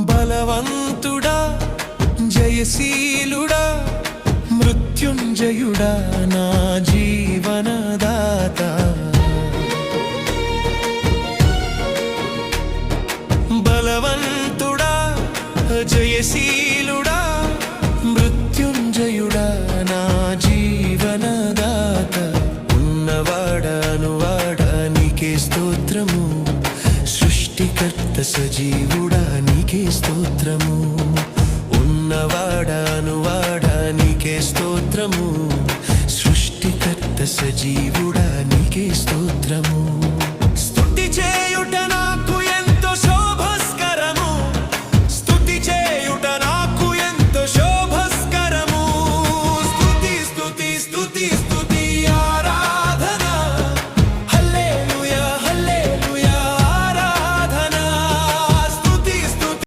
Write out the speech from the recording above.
బలవంతుడా జయశీలుడా మృత్యుంజయుడా నా జీవనదాత బలవంతుడా జయశీలుడా మృత్యుంజయుడా నా జీవనదాత ఉన్నవాడా నీకే స్తోత్రము సృష్టికర్త సజీవుడా నీకే స్తోత్రము ఉన్నవాడా నీకే స్తోత్రము సృష్టికర్త సజీవుడా నీకే స్తోత్రము